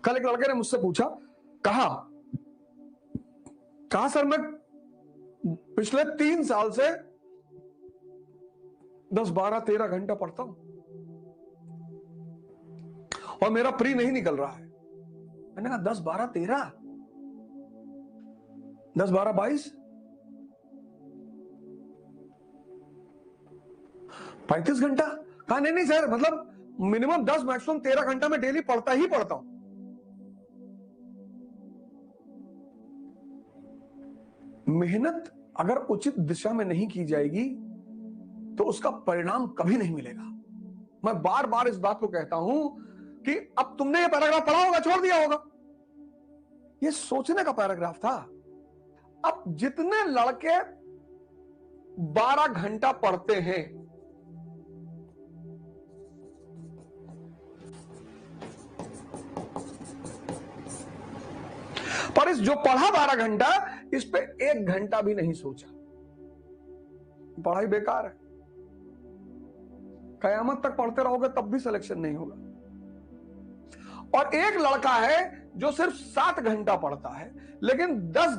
कल एक लड़के ने मुझसे पूछा, कहा सर मैं पिछले 3 साल से 10, 12, 13 घंटा पढ़ता हूं और मेरा प्री नहीं निकल रहा है। मैंने कहा 10, 12, 13, 10, 12, 22, 35 घंटा। कहा नहीं सर, मतलब मिनिमम 10, मैक्सिमम 13 घंटा में डेली पढ़ता ही पढ़ता हूं। मेहनत अगर उचित दिशा में नहीं की जाएगी तो उसका परिणाम कभी नहीं मिलेगा। मैं बार बार इस बात को कहता हूं कि अब तुमने ये पैराग्राफ पढ़ा होगा, छोड़ दिया होगा, ये सोचने का पैराग्राफ था। अब जितने लड़के 12 घंटा पढ़ते हैं, पर इस जो पढ़ा 12 घंटा, इस पे 1 घंटा भी नहीं सोचा, पढ़ाई बेकार है। कयामत तक पढ़ते रहोगे तब भी सिलेक्शन नहीं होगा। और एक लड़का है जो सिर्फ 7 घंटा पढ़ता है, लेकिन 10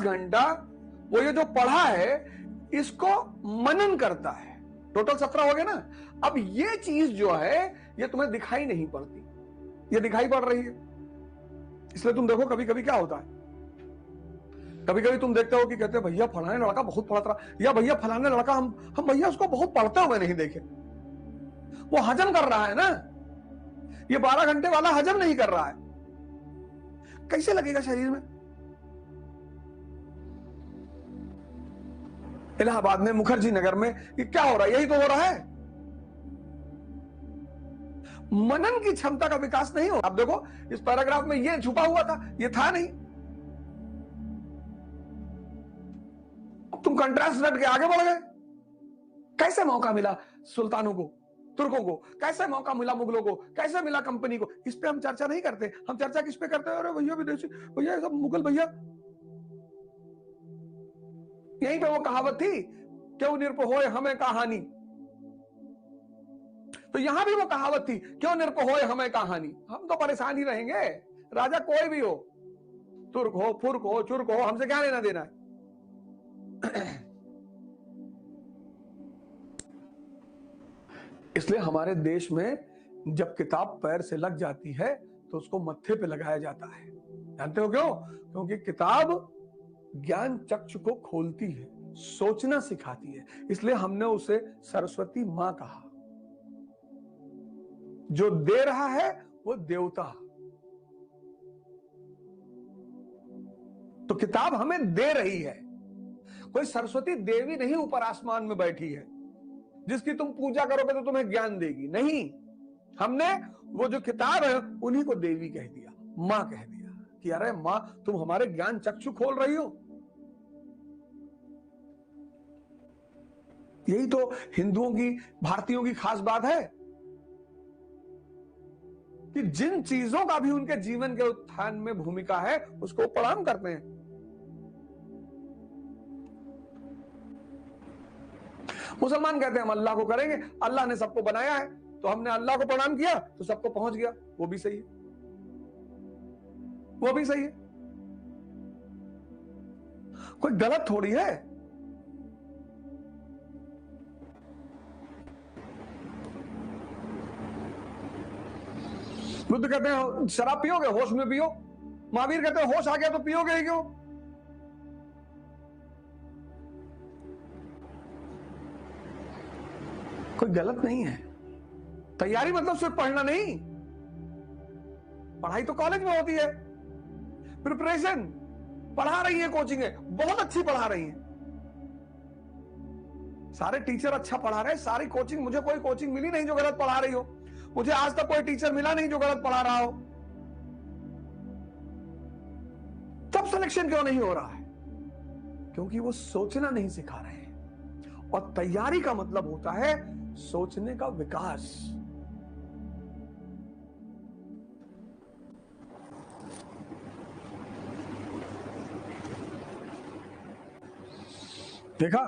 घंटा वो ये जो पढ़ा है इसको मनन करता है। टोटल 17 हो गए ना। अब ये चीज जो है ये तुम्हें दिखाई नहीं पड़ती, ये दिखाई पड़ रही है। इसलिए तुम देखो कभी कभी क्या होता है, कभी कभी तुम देखते हो कि कहते हैं भैया फलाने लड़का बहुत पढ़ता रहा, या भैया फलाने लड़का हम भैया उसको बहुत पढ़ते हुए नहीं देखे। वो हजम कर रहा है ना, ये 12 घंटे वाला हजम नहीं कर रहा है। कैसे लगेगा शरीर में? इलाहाबाद में मुखर्जी नगर में ये क्या हो रहा है? यही तो हो रहा है। मनन की क्षमता का विकास नहीं हो। अब देखो इस पैराग्राफ में ये छुपा हुआ था, ये था नहीं। तुम कंट्रास्ट रट के आगे बढ़ गए। कैसे मौका मिला सुल्तानों को, तुर्कों को? कैसे मौका मिला मुगलों को? कैसे मिला कंपनी को? इस पे हम चर्चा नहीं करते। हम चर्चा किस पे करते हैं? अरे भैया विदेशी भैया, सब मुगल भैया। यहीं पे वो कहावत थी, क्यों निरप होए हमें कहानी। तो यहां भी वो कहावत थी, क्यों निरप होए हमें कहानी। हम तो परेशान ही रहेंगे, राजा कोई भी हो, तुर्क हो, फुर्क हो, चुर्क हो, हमसे क्या लेना देना है। इसलिए हमारे देश में जब किताब पैर से लग जाती है तो उसको मत्थे पे लगाया जाता है। जानते हो क्यों? क्योंकि किताब ज्ञान चक्षु को खोलती है, सोचना सिखाती है। इसलिए हमने उसे सरस्वती मां कहा। जो दे रहा है वो देवता। तो किताब हमें दे रही है। कोई सरस्वती देवी नहीं ऊपर आसमान में बैठी है जिसकी तुम पूजा करोगे तो तुम्हें ज्ञान देगी। नहीं, हमने वो जो किताब है उन्हीं को देवी कह दिया, मां कह दिया कि अरे मां तुम हमारे ज्ञान चक्षु खोल रही हो। यही तो हिंदुओं की, भारतीयों की खास बात है कि जिन चीजों का भी उनके जीवन के उत्थान में भूमिका है उसको प्रणाम करते हैं। मुसलमान कहते हैं हम अल्लाह को करेंगे, अल्लाह ने सबको बनाया है तो हमने अल्लाह को प्रणाम किया तो सबको पहुंच गया। वो भी सही है, वो भी सही है, कोई गलत थोड़ी है। बुद्ध कहते हैं शराब पियोगे, होश में पियो। महावीर कहते हैं होश आ गया तो पियोगे ही क्यों। कोई गलत नहीं है। तैयारी मतलब सिर्फ पढ़ना नहीं, पढ़ाई तो कॉलेज में होती है। प्रिपरेशन, पढ़ा रही है कोचिंग है, बहुत अच्छी पढ़ा रही है, सारे टीचर अच्छा पढ़ा रहे हैं, सारी कोचिंग, मुझे कोई कोचिंग मिली नहीं जो गलत पढ़ा रही हो, मुझे आज तक कोई टीचर मिला नहीं जो गलत पढ़ा रहा हो। तब सिलेक्शन क्यों नहीं हो रहा है? क्योंकि वो सोचना नहीं सिखा रहे हैं। और तैयारी का मतलब होता है सोचने का विकास। देखा,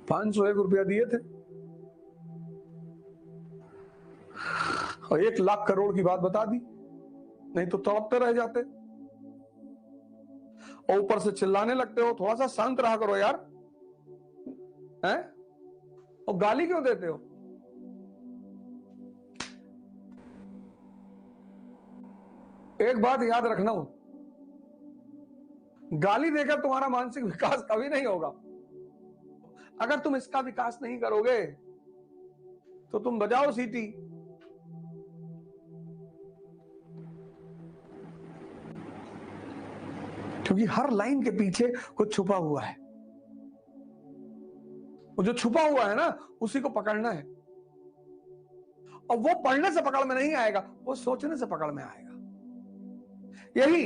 501 रुपया दिए थे, और 1 लाख करोड़ की बात बता दी, नहीं तो तड़पते रह जाते और ऊपर से चिल्लाने लगते हो। थोड़ा सा शांत रहा करो यार, हैं? और गाली क्यों देते हो? एक बात याद रखना, गाली देकर तुम्हारा मानसिक विकास कभी नहीं होगा। अगर तुम इसका विकास नहीं करोगे तो तुम बजाओ सीटी। क्योंकि हर लाइन के पीछे कुछ छुपा हुआ है, वो जो छुपा हुआ है ना उसी को पकड़ना है। और वो पढ़ने से पकड़ में नहीं आएगा, वो सोचने से पकड़ में आएगा। यही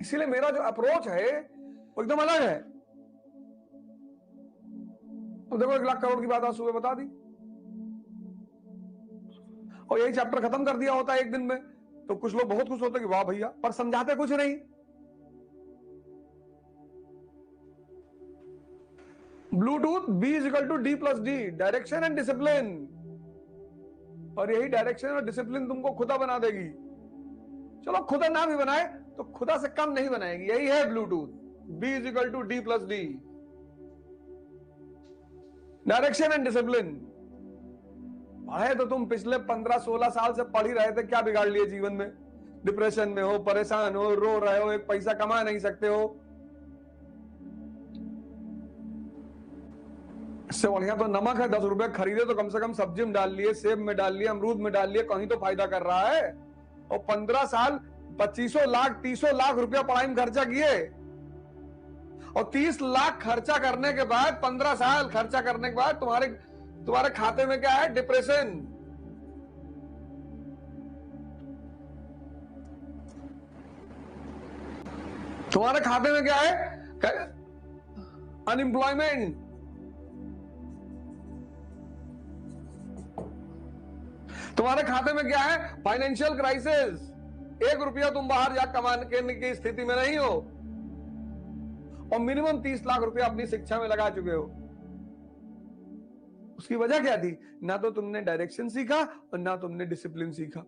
इसीलिए मेरा जो अप्रोच है वो एकदम अलग है। तो देखो 1 लाख करोड़ की बात आज सुबह बता दी और यही चैप्टर खत्म कर दिया होता है एक दिन में, तो कुछ लोग बहुत खुश होते कि वाह भैया, पर समझाते कुछ नहीं। Bluetooth B = D+D, direction and discipline. और यही डायरेक्शन और डिसिप्लिन तुमको खुदा बना देगी। चलो खुदा ना भी बनाए तो खुदा से कम नहीं बनाएगी। यही है Bluetooth B = D+D, direction and discipline. पढ़े तो तुम पिछले 15-16 साल से पढ़ ही रहे थे, क्या बिगाड़ लिए जीवन में? डिप्रेशन में हो, परेशान हो, रो रहे हो, एक पैसा कमा नहीं सकते हो। इससे बढ़िया तो नमक है, 10 रुपए खरीदे तो कम से कम सब्जी में डाल लिए, सेब में डाल लिए, अमरूद में डाल लिए, कहीं तो फायदा कर रहा है। और 15 साल 25 लाख 30 लाख रुपया पढ़ाई में खर्चा किए, और 30 लाख खर्चा करने के बाद, 15 साल खर्चा करने के बाद तुम्हारे खाते में क्या है? डिप्रेशन। तुम्हारे खाते में क्या है? अनएम्प्लॉयमेंट। तुम्हारे खाते में क्या है? Financial crisis. 1 रुपया तुम बाहर जा कमाने की स्थिति में नहीं हो, और मिनिमम 30 लाख रुपया अपनी शिक्षा में लगा चुके हो। उसकी वजह क्या थी? ना तो तुमने डायरेक्शन सीखा और ना तुमने डिसिप्लिन सीखा।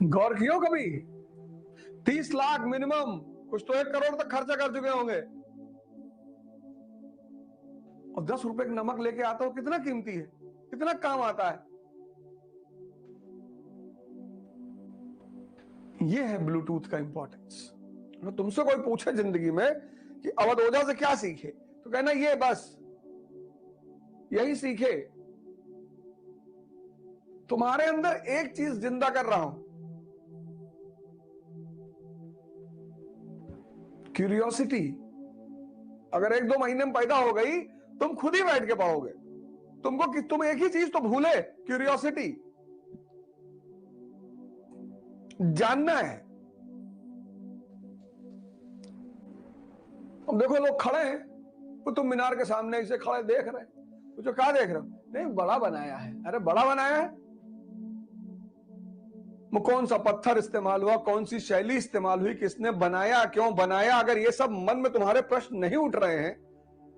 गौर कियो कभी? 30 लाख मिनिमम, कुछ तो 1 करोड़ तक खर्चा कर चुके होंगे, और 10 रुपए का नमक लेके आता हो, कितना कीमती है, कितना काम आता है। यह है ब्लूटूथ का इंपॉर्टेंस। अगर तुमसे कोई पूछे जिंदगी में कि अवध ओझा से क्या सीखे, तो कहना ये बस यही सीखे। तुम्हारे अंदर एक चीज जिंदा कर रहा हूं, क्यूरियोसिटी। अगर 1-2 महीने में पैदा हो गई, तुम खुद ही बैठ के पढ़ोगे। तुम एक ही चीज तो भूले, क्यूरियोसिटी, जानना है। अब देखो लोग खड़े हैं, वो तुम मीनार के सामने ऐसे खड़े देख रहे हैं, तो क्या देख रहे हो? नहीं, बड़ा बनाया है। अरे बड़ा बनाया है, वो कौन सा पत्थर इस्तेमाल हुआ, कौन सी शैली इस्तेमाल हुई, किसने बनाया, क्यों बनाया? अगर ये सब मन में तुम्हारे प्रश्न नहीं उठ रहे हैं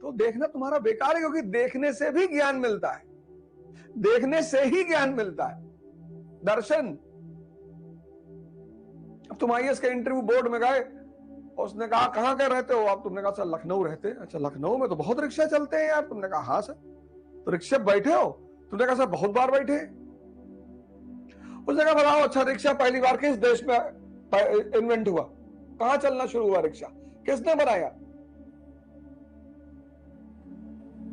तो देखना तुम्हारा बेकार है, क्योंकि देखने से भी ज्ञान मिलता है, देखने से ही ज्ञान मिलता है, दर्शन। अब तुम IAS के इंटरव्यू बोर्ड में गए, उसने कहा कहां के रहते हो आप? तुमने कहा सर लखनऊ रहते हैं। अच्छा, लखनऊ में तो बहुत रिक्शा चलते हैं यार। तुमने कहा हाँ सर। तो रिक्शा बैठे हो? तुमने कहा सर बहुत बार बैठे। उसने कहा बताओ, अच्छा रिक्शा पहली बार किस देश में इन्वेंट हुआ, कहां चलना शुरू हुआ रिक्शा, किसने बनाया?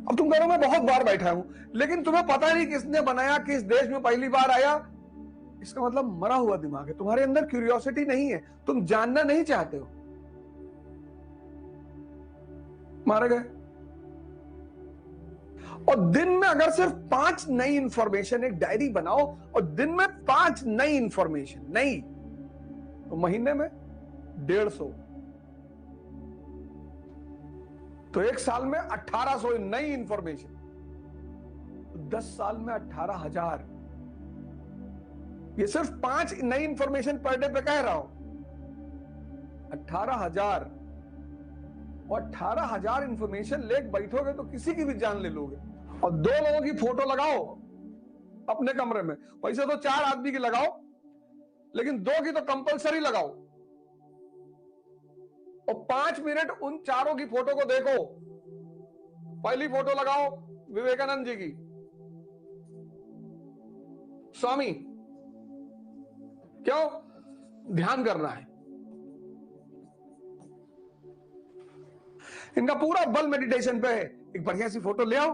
अब तुम कह रहे हो मैं बहुत बार बैठा हूं, लेकिन तुम्हें पता नहीं किसने बनाया, किस देश में पहली बार आया। इसका मतलब मरा हुआ दिमाग है, तुम्हारे अंदर क्यूरियोसिटी नहीं है, तुम जानना नहीं चाहते हो, मारे गए। और दिन में अगर सिर्फ 5 नई इंफॉर्मेशन, एक डायरी बनाओ और दिन में 5 नई इंफॉर्मेशन नई, तो महीने में 150, तो 1 साल में 1800 नई इंफॉर्मेशन, 10 साल में 18,000। ये सिर्फ 5 नई इंफॉर्मेशन पर डे पे कह रहा हूं, 18,000। और 18,000 इंफॉर्मेशन लेके बैठोगे तो किसी की भी जान ले लोगे। और 2 लोगों की फोटो लगाओ अपने कमरे में, वैसे तो 4 आदमी की लगाओ, लेकिन 2 की तो कंपलसरी लगाओ। और 5 मिनट उन चारों की फोटो को देखो। पहली फोटो लगाओ विवेकानंद जी की, स्वामी, क्यों? ध्यान करना है। इनका पूरा बल मेडिटेशन पे है। एक बढ़िया सी फोटो ले आओ,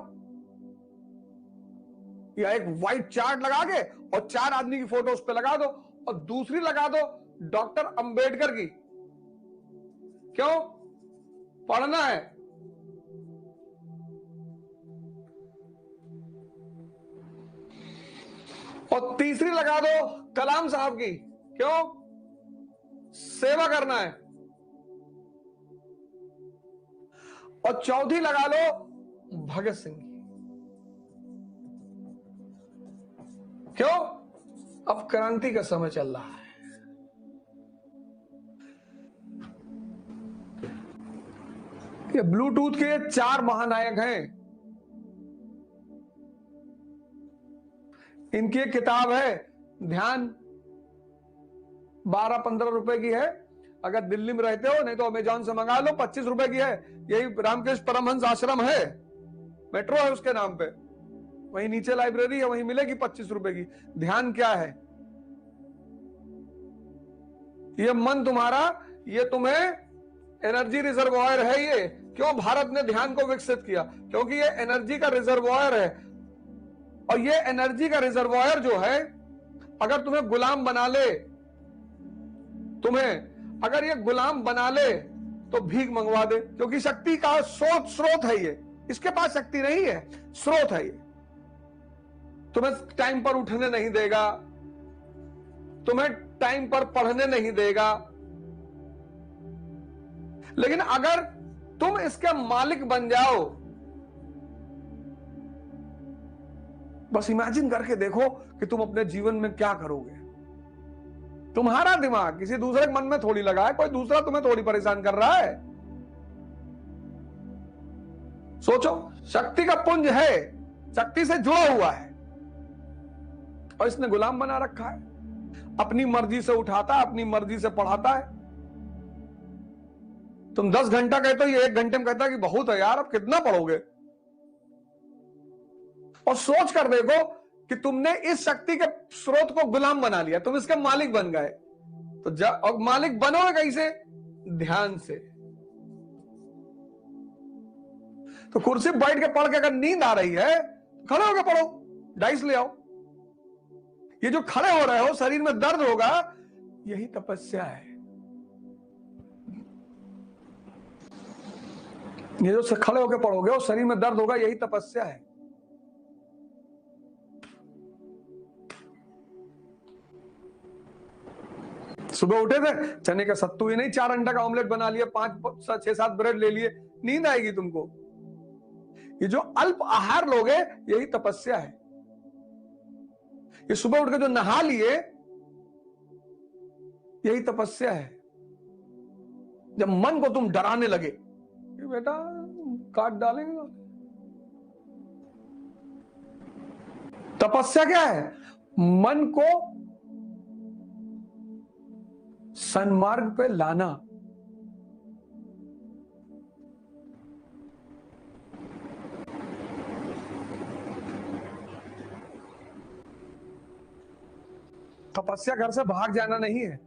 या एक व्हाइट चार्ट लगा के और 4 आदमी की फोटो उस पे लगा दो, और दूसरी लगा दो डॉक्टर अंबेडकर की। क्यों? पढ़ना है। और तीसरी लगा दो कलाम साहब की। क्यों? सेवा करना है। और चौथी लगा लो भगत सिंह की। क्यों? अब क्रांति का समय चल रहा है। ये ब्लूटूथ के 4 महानायक हैं। इनकी एक किताब है ध्यान, 12-15 रुपए की है। अगर दिल्ली में रहते हो, नहीं तो अमेजॉन से मंगा लो, 25 रुपए की है। यही रामकृष्ण परमहंस आश्रम है, मेट्रो है उसके नाम पे, वहीं नीचे लाइब्रेरी है, वहीं मिलेगी 25 रुपए की। ध्यान क्या है? ये मन तुम्हारा, ये तुम्हें एनर्जी रिजर्वॉयर है। ये क्यों भारत ने ध्यान को विकसित किया? क्योंकि ये एनर्जी का रिजर्वॉयर है। और ये एनर्जी का रिजर्वॉयर जो है, अगर तुम्हें गुलाम बना ले, तुम्हें अगर ये गुलाम बना ले तो भीख मंगवा दे, क्योंकि शक्ति का स्रोत है ये। इसके पास शक्ति नहीं है, स्रोत है ये। तुम्हें टाइम पर उठने नहीं देगा, तुम्हें टाइम पर पढ़ने नहीं देगा। लेकिन अगर तुम इसके मालिक बन जाओ, बस इमेजिन करके देखो कि तुम अपने जीवन में क्या करोगे। तुम्हारा दिमाग किसी दूसरे के मन में थोड़ी लगा है, कोई दूसरा तुम्हें थोड़ी परेशान कर रहा है। सोचो, शक्ति का पुंज है, शक्ति से जुड़ा हुआ है, और इसने गुलाम बना रखा है। अपनी मर्जी से उठाता है, अपनी मर्जी से पढ़ाता है। तुम 10 घंटा कहते हो, ये 1 घंटे में कहता है कि बहुत है यार, अब कितना पढ़ोगे। और सोच कर देखो कि तुमने इस शक्ति के स्रोत को गुलाम बना लिया, तुम इसके मालिक बन गए। तो और मालिक बनोगे कैसे? ध्यान से। तो कुर्सी पर बैठ के पढ़ के अगर नींद आ रही है, खड़े होकर पढ़ो, डाइस ले आओ। ये जो खड़े हो रहे हो, शरीर में दर्द होगा, यही तपस्या है। ये जो खड़े होकर पढ़ोगे और शरीर में दर्द होगा, यही तपस्या है। सुबह उठे थे, चने का सत्तू ही नहीं, 4 अंडा का ऑमलेट बना लिया, 5-6-7 ब्रेड ले लिए, नींद आएगी तुमको। ये जो अल्प आहार लोगे, यही तपस्या है। ये सुबह उठ के जो नहा लिए, यही तपस्या है। जब मन को तुम डराने लगे कि बेटा काट डालेंगे, तपस्या क्या है? मन को सन्मार्ग पे लाना। तपस्या घर से भाग जाना नहीं है।